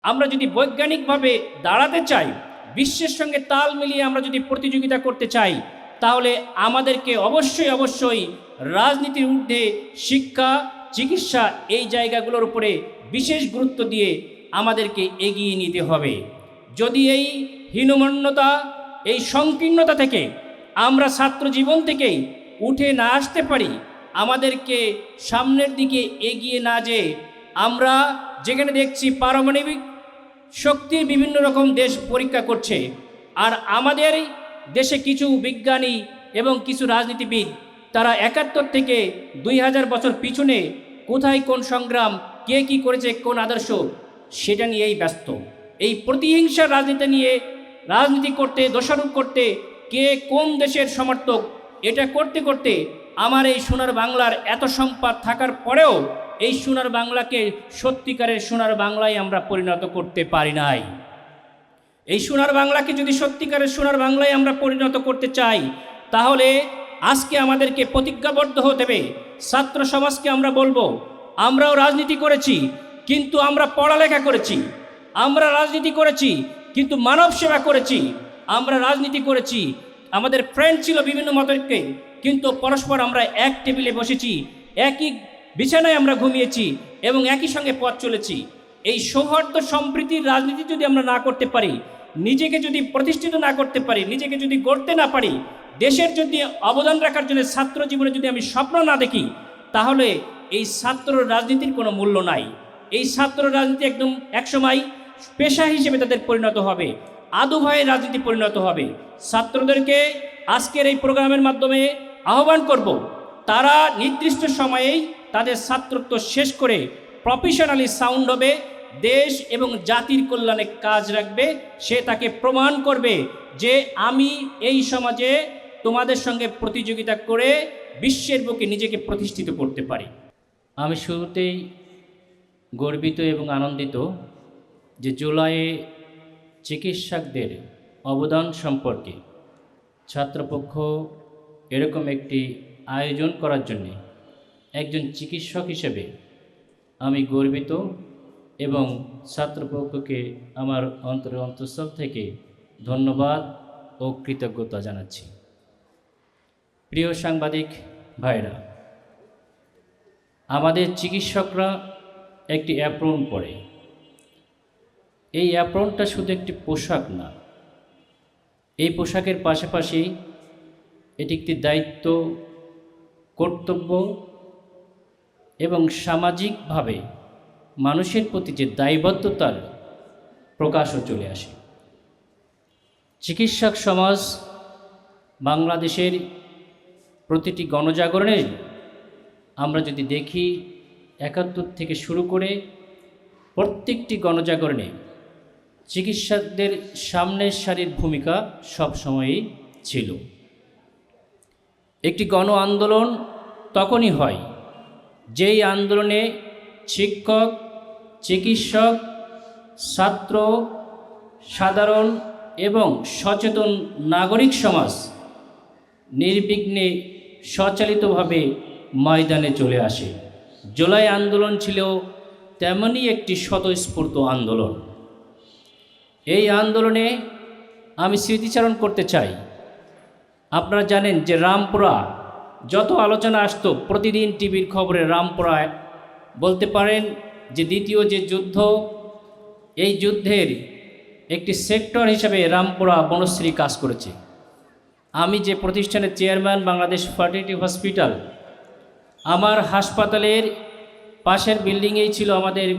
আমরা যদি বৈজ্ঞানিকভাবে দাঁড়াতে চাই, বিশ্বের সঙ্গে তাল মিলিয়ে আমরা যদি প্রতিযোগিতা করতে চাই, তাহলে আমাদেরকে অবশ্যই রাজনীতির ঊর্ধ্বে শিক্ষা, চিকিৎসা এই জায়গাগুলোর উপরে বিশেষ গুরুত্ব দিয়ে আমাদেরকে এগিয়ে নিতে হবে। যদি এই হীনমন্যতা, এই সংকীর্ণতা থেকে আমরা ছাত্র জীবন থেকেই উঠে না আসতে পারি, আমাদেরকে সামনের দিকে এগিয়ে না যেয়ে আমরা যেখানে দেখছি পারমাণবিক শক্তির বিভিন্ন রকম দেশ পরীক্ষা করছে, আর আমাদের দেশে কিছু বিজ্ঞানী এবং কিছু রাজনীতিবিদ তারা 71 থেকে 2000 বছর পিছনে কোথায় কোন সংগ্রাম, কে কি করেছে, কোন আদর্শ, সেটা নিয়েই ব্যস্ত। এই প্রতিহিংসার রাজনীতি করতে, দোষারোপ করতে, কে কোন দেশের সমর্থক, এটা করতে করতে আমার এই সোনার বাংলার এত সম্পদ থাকার পরেও এই সোনার বাংলাকে সত্যিকারের সোনার বাংলায় আমরা পরিণত করতে পারি নাই। এই সোনার বাংলাকে যদি সত্যিকারের সোনার বাংলায় আমরা পরিণত করতে চাই, তাহলে আজকে আমাদেরকে প্রতিজ্ঞাবদ্ধ হতে হবে। ছাত্র সমাজকে আমরা বলবো, আমরাও রাজনীতি করেছি, কিন্তু আমরা পড়ালেখা করেছি। আমরা রাজনীতি করেছি, কিন্তু মানব সেবা করেছি। আমরা রাজনীতি করেছি, আমাদের ফ্রেন্ড ছিল বিভিন্ন মতকে, কিন্তু পরস্পর আমরা এক টেবিলে বসেছি, একই বিছানায় আমরা ঘুমিয়েছি এবং একই সঙ্গে পথ চলেছি। এই সৌহার্দ্য সম্প্রীতির রাজনীতি যদি আমরা না করতে পারি, নিজেকে যদি প্রতিষ্ঠিত না করতে পারি, নিজেকে যদি গড়তে না পারি, দেশের যদি অবদান রাখার জন্য ছাত্র জীবনে যদি আমি স্বপ্ন না দেখি, তাহলে এই ছাত্র রাজনীতির কোনো মূল্য নাই। এই ছাত্র রাজনীতি একদম একসময় পেশা হিসেবে তাদের পরিণত হবে, আদু ভয়ে রাজনীতি পরিণত হবে। ছাত্রদেরকে আজকের এই প্রোগ্রামের মাধ্যমে আহ্বান করব, তারা নির্দিষ্ট সময়েই তাদের ছাত্রত্ব শেষ করে প্রফেশনালি সাউন্ড হবে, দেশ এবং জাতির কল্যাণে কাজ রাখবে। সে তাকে প্রমাণ করবে যে আমি এই সমাজে তোমাদের সঙ্গে প্রতিযোগিতা করে বিশ্বের বুকে নিজেকে প্রতিষ্ঠিত করতে পারি। আমি শুরুতেই গর্বিত এবং আনন্দিত যে জুলাইয়ে চিকিৎসকদের অবদান সম্পর্কে ছাত্রপক্ষ এরকম একটি আয়োজন করার জন্যে একজন চিকিৎসক হিসেবে আমি গর্বিত এবং ছাত্রপক্ষকে আমার অন্তঃস্থল থেকে ধন্যবাদ ও কৃতজ্ঞতা জানাচ্ছি। প্রিয় সাংবাদিক ভাইরা, আমাদের চিকিৎসকরা একটি অ্যাপ্রন পরে। এই অ্যাপ্রনটা শুধু একটি পোশাক না, এই পোশাকের পাশাপাশি এটি একটি দায়িত্ব, কর্তব্য এবং সামাজিকভাবে মানুষের প্রতি যে দায়বদ্ধতার প্রকাশও চলে আসে। চিকিৎসক সমাজ বাংলাদেশের প্রতিটি গণজাগরণে আমরা যদি দেখি, 71 থেকে শুরু করে প্রত্যেকটি গণজাগরণে চিকিৎসকদের সামনের সারির ভূমিকা সবসময়ই ছিল। একটি গণ আন্দোলন তখনই হয় যেই আন্দোলনে শিক্ষক, চিকিৎসক, ছাত্র, সাধারণ এবং সচেতন নাগরিক সমাজ নির্বিঘ্নে স্বচালিতভাবে ময়দানে চলে আসে। জুলাই আন্দোলন ছিল তেমনই একটি স্বতঃস্ফূর্ত আন্দোলন। এই আন্দোলনে আমি স্মৃতিচারণ করতে চাই। আপনারা জানেন যে রামপুরা যত আলোচনা আসতো, প্রতিদিন টিভির খবরে রামপুরায় বলতে পারেন যে দ্বিতীয় যে যুদ্ধ, এই যুদ্ধের একটি সেক্টর হিসাবে রামপুরা বনশ্রী কাজ করেছে। আমি যে প্রতিষ্ঠানের চেয়ারম্যান, বাংলাদেশ ফার্টিলিটি হসপিটাল, আমার হাসপাতালের পাশের বিল্ডিংয়েই ছিল আমাদের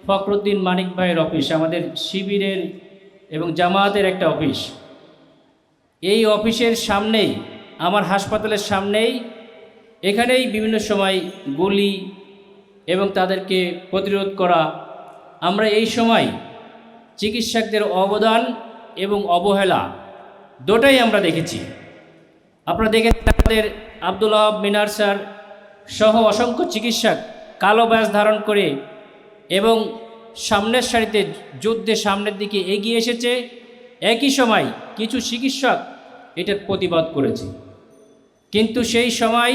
ফখরুদ্দিন মানিক ভাইয়ের অফিস, আমাদের শিবিরের এবং জামায়াতের একটা অফিস। এই অফিসের সামনেই, আমার হাসপাতালের সামনেই, এখানেই বিভিন্ন সময় গুলি এবং তাদেরকে প্রতিরোধ করা, আমরা এই সময় চিকিৎসকদের অবদান এবং অবহেলা দুটোই আমরা দেখেছি। আপনারা দেখেছেন আমাদের আব্দুল ওয়াহাব মিনার স্যার সহ অসংখ্য চিকিৎসক কালো ব্যাজ ধারণ করে এবং সামনের সারিতে যুদ্ধে সামনের দিকে এগিয়ে এসেছে। একই সময় কিছু চিকিৎসক এটার প্রতিবাদ করেছে, কিন্তু সেই সময়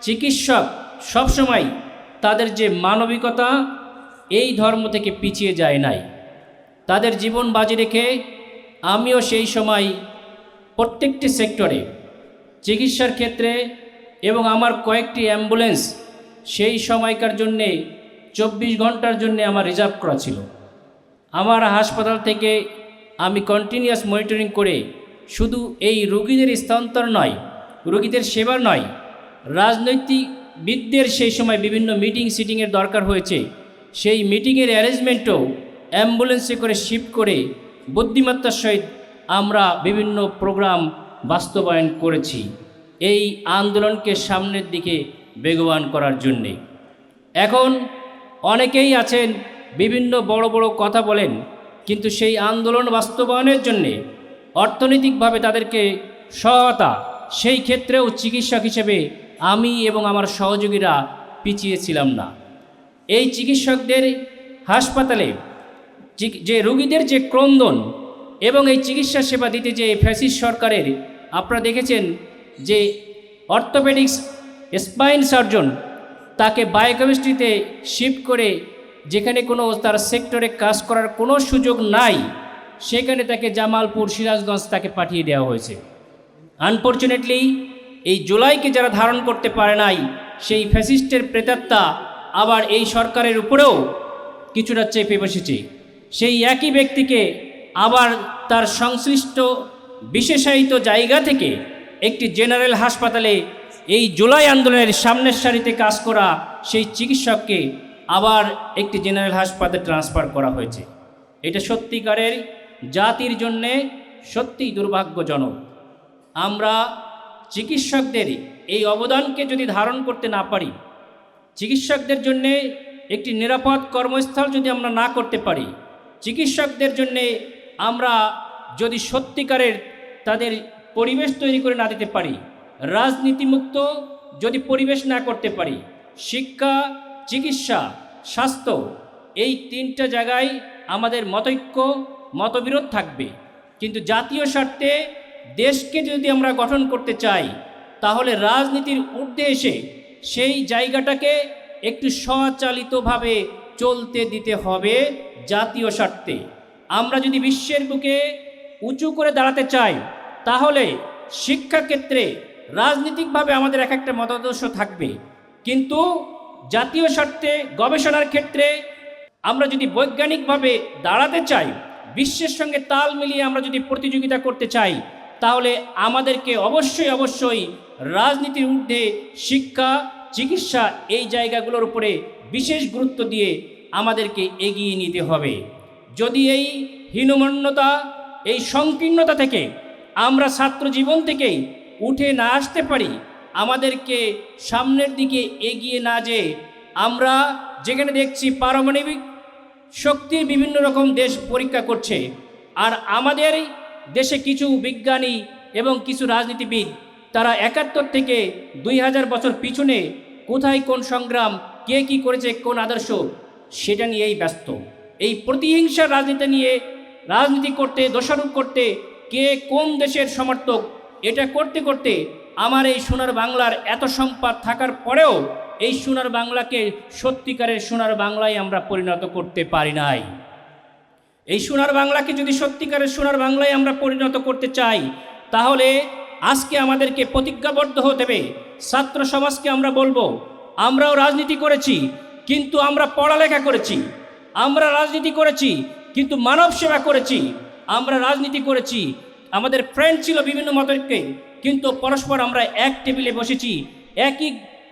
চিকিৎসক সবসময় তাদের যে মানবিকতা, এই ধর্ম থেকে পিছিয়ে যায় নাই। তাদের জীবন বাজি রেখে আমিও সেই সময় প্রত্যেকটি সেক্টরে চিকিৎসার ক্ষেত্রে এবং আমার কয়েকটি অ্যাম্বুলেন্স সেই সময়কার জন্যে 24 ঘন্টার জন্যে আমার রিজার্ভ করা ছিল। আমার হাসপাতাল থেকে আমি কন্টিনিউয়াস মনিটরিং করে শুধু এই রোগীদের স্থানান্তর নয়, রোগীদের সেবা নয়, রাজনৈতিকবিদদের সেই সময় বিভিন্ন সিটিংয়ের দরকার হয়েছে, সেই মিটিংয়ের অ্যারেঞ্জমেন্টও অ্যাম্বুলেন্সে করে শিফট করে বুদ্ধিমত্তার সহিত আমরা বিভিন্ন প্রোগ্রাম বাস্তবায়ন করেছি এই আন্দোলনকে সামনের দিকে বেগবান করার জন্যে। এখন অনেকেই আছেন বিভিন্ন বড় বড় কথা বলেন, কিন্তু সেই আন্দোলন বাস্তবায়নের জন্যে অর্থনৈতিকভাবে তাদেরকে সহায়তা, সেই ক্ষেত্রেও চিকিৎসক হিসেবে আমি এবং আমার সহযোগীরা পিছিয়ে ছিলাম না। এই চিকিৎসকদের হাসপাতালে যে রোগীদের যে ক্রন্দন এবং এই চিকিৎসা সেবা দিতে যে ফ্যাসিস্ট সরকারের, আপনারা দেখেছেন যে অর্থোপেডিক্স স্পাইন সার্জন তাকে বায়োকেমিস্ট্রিতে শিফট করে যেখানে কোনো তার সেক্টরে কাজ করার কোনো সুযোগ নাই, সেখানে তাকে জামালপুর, সিরাজগঞ্জ তাকে পাঠিয়ে দেওয়া হয়েছে। আনফর্চুনেটলি এই জুলাইকে যারা ধারণ করতে পারে নাই, সেই ফ্যাসিস্টের প্রেতাত্মা আবার এই সরকারের উপরেও কিছুটা চেপে বসেছে। সেই একই ব্যক্তিকে আবার তার সংশ্লিষ্ট বিশেষায়িত জায়গা থেকে একটি জেনারেল হাসপাতালে এই জুলাই আন্দোলনের সামনের সারিতে কাজ করা সেই চিকিৎসককে আবার একটি জেনারেল হাসপাতালে ট্রান্সফার করা হয়েছে। এটা সত্যিকারের জাতির জন্যে সত্যিই দুর্ভাগ্যজনক। আমরা চিকিৎসকদের এই অবদানকে যদি ধারণ করতে না পারি, চিকিৎসকদের জন্যে একটি নিরাপদ কর্মস্থল যদি আমরা না করতে পারি, চিকিৎসকদের জন্যে আমরা যদি সত্যিকারের তাদের পরিবেশ তৈরি করে না দিতে পারি, রাজনীতিমুক্ত যদি পরিবেশ না করতে পারি, শিক্ষা, চিকিৎসা, স্বাস্থ্য, এই তিনটা জায়গায় আমাদের মতৈক্য, মতবিরোধ থাকবে। কিন্তু জাতীয় স্বার্থে দেশকে যদি আমরা গঠন করতে চাই, তাহলে রাজনীতির ঊর্ধ্বে এসে সেই জায়গাটাকে একটু স্বচালিতভাবে চলতে দিতে হবে জাতীয় স্বার্থে। আমরা যদি বিশ্বের বুকে উঁচু করে দাঁড়াতে চাই, তাহলে শিক্ষাক্ষেত্রে রাজনীতিকভাবে আমাদের এক একটা মতাদর্শ থাকবে, কিন্তু জাতীয় স্বার্থে গবেষণার ক্ষেত্রে আমরা যদি বৈজ্ঞানিকভাবে দাঁড়াতে চাই, বিশ্বের সঙ্গে তাল মিলিয়ে আমরা যদি প্রতিযোগিতা করতে চাই, তাহলে আমাদেরকে অবশ্যই রাজনীতির ঊর্ধ্বে শিক্ষা, চিকিৎসা, এই জায়গাগুলোর উপরে বিশেষ গুরুত্ব দিয়ে আমাদেরকে এগিয়ে নিতে হবে। যদি এই হীনমন্যতা, এই সংকীর্ণতা থেকে আমরা ছাত্র জীবন থেকেই উঠে না আসতে পারি, আমাদেরকে সামনের দিকে এগিয়ে না যেয়ে আমরা যেখানে দেখছি পারমাণবিক শক্তির বিভিন্ন রকম দেশ পরীক্ষা করছে, আর আমাদের দেশে কিছু বিজ্ঞানী এবং কিছু রাজনীতিবিদ তারা 71 থেকে 2000 বছর পিছনে কোথায় কোন সংগ্রাম, কে কি করেছে, কোন আদর্শ, সেটা নিয়েই ব্যস্ত। এই প্রতিহিংসার রাজনীতি নিয়ে রাজনীতি করতে, দোষারোপ করতে, কে কোন দেশের সমর্থক, এটা করতে করতে আমার এই সোনার বাংলার এত সম্পদ থাকার পরেও এই সোনার বাংলাকে সত্যিকারের সোনার বাংলায় আমরা পরিণত করতে পারি নাই। এই সোনার বাংলাকে যদি সত্যিকারের সোনার বাংলায় আমরা পরিণত করতে চাই, তাহলে আজকে আমাদেরকে প্রতিজ্ঞাবদ্ধ হতে হবে। ছাত্র সমাজকে আমরা বলবো, আমরাও রাজনীতি করেছি, কিন্তু আমরা পড়ালেখা করেছি, আমরা রাজনীতি করেছি, কিন্তু মানব সেবা করেছি, আমরা রাজনীতি করেছি, আমাদের ফ্রেন্ড ছিল বিভিন্ন মতকে, কিন্তু পরস্পর আমরা এক টেবিলে বসেছি, একই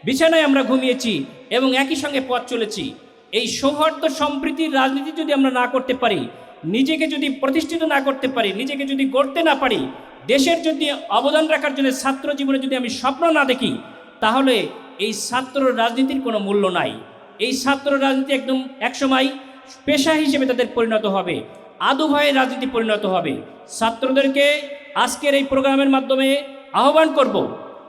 বিছানায় আমরা ঘুমিয়েছি এবং একই সঙ্গে পথ চলেছি। এই সৌহার্দ্য সম্প্রীতির রাজনীতি যদি আমরা না করতে পারি, নিজেকে যদি প্রতিষ্ঠিত না করতে পারি, নিজেকে যদি গড়তে না পারি, দেশের যদি অবদান রাখার জন্য ছাত্র জীবনে যদি আমি স্বপ্ন না দেখি, তাহলে এই ছাত্র রাজনীতির কোনো মূল্য নাই। এই ছাত্র রাজনীতি একদম একসময় পেশা হিসেবে তাদের পরিণত হবে, আদু ভয়ে রাজনীতি পরিণত হবে। ছাত্রদেরকে আজকের এই প্রোগ্রামের মাধ্যমে আহ্বান করব,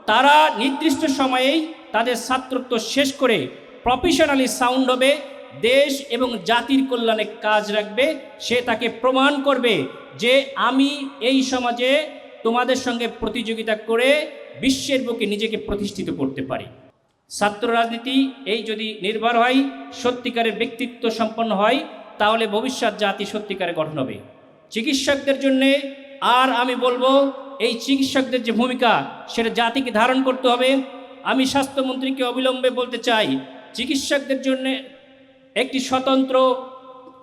তারা নির্দিষ্ট সময়েই তাদের ছাত্রত্ব শেষ করে প্রফেশনালি সাউন্ড হবে, দেশ এবং জাতির কল্যাণে কাজ রাখবে। সে তাকে প্রমাণ করবে যে আমি এই সমাজে তোমাদের সঙ্গে প্রতিযোগিতা করে বিশ্বের বুকে নিজেকে প্রতিষ্ঠিত করতে পারি। ছাত্র রাজনীতি এই যদি নির্ভর হয়, সত্যিকারের ব্যক্তিত্ব সম্পন্ন হয়, তাহলে ভবিষ্যৎ জাতি সত্যিকারে গঠন হবে। চিকিৎসকদের জন্যে আর আমি বলবো, এই চিকিৎসকদের যে ভূমিকা সেটা জাতিকে ধারণ করতে হবে। আমি স্বাস্থ্যমন্ত্রীকে অবিলম্বে বলতে চাই, চিকিৎসকদের জন্যে একটি স্বতন্ত্র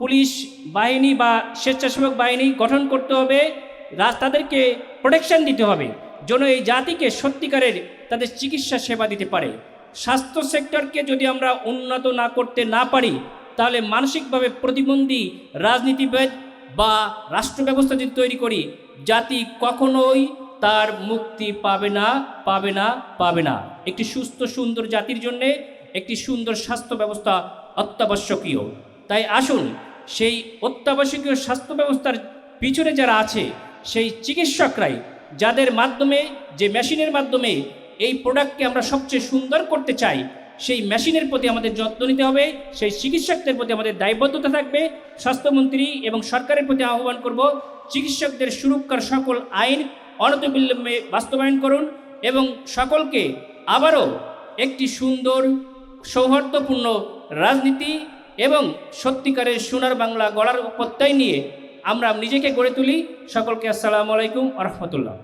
পুলিশ বাহিনী বা স্বেচ্ছাসেবক বাহিনী গঠন করতে হবে। তাদেরকে প্রোটেকশন দিতে হবে যেন এই জাতিকে সত্যিকারের তাদের চিকিৎসা সেবা দিতে পারে। স্বাস্থ্য সেক্টরকে যদি আমরা উন্নত না করতে না পারি, তাহলে মানসিকভাবে প্রতিবন্ধী রাজনীতিবিদ বা রাষ্ট্র ব্যবস্থা যদি তৈরি করি, জাতি কখনোই তার মুক্তি পাবে না, পাবে না, পাবে না। একটি সুস্থ সুন্দর জাতির জন্যে একটি সুন্দর স্বাস্থ্য ব্যবস্থা অত্যাবশ্যকীয়। তাই আসুন, সেই অত্যাবশ্যকীয় স্বাস্থ্য ব্যবস্থার পিছনে যারা আছে সেই চিকিৎসকরাই, যাদের মাধ্যমে, যে মেশিনের মাধ্যমে এই প্রোডাক্টকে আমরা সবচেয়ে সুন্দর করতে চাই, সেই মেশিনের প্রতি আমাদের যত্ন নিতে হবে, সেই চিকিৎসকদের প্রতি আমাদের দায়বদ্ধতা থাকবে। স্বাস্থ্যমন্ত্রী এবং সরকারের প্রতি আহ্বান করব, চিকিৎসকদের সুরক্ষার সকল আইন অনতিবিলম্বে বাস্তবায়ন করুন এবং সকলকে আবারও একটি সুন্দর সৌহার্দ্যপূর্ণ রাজনীতি এবং সত্যিকারের সোনার বাংলা গড়ার প্রত্যয় নিয়ে আমরা নিজেকে গড়ে তুলি। সকলকে আসসালামু আলাইকুম ওয়া রাহমাতুল্লাহ।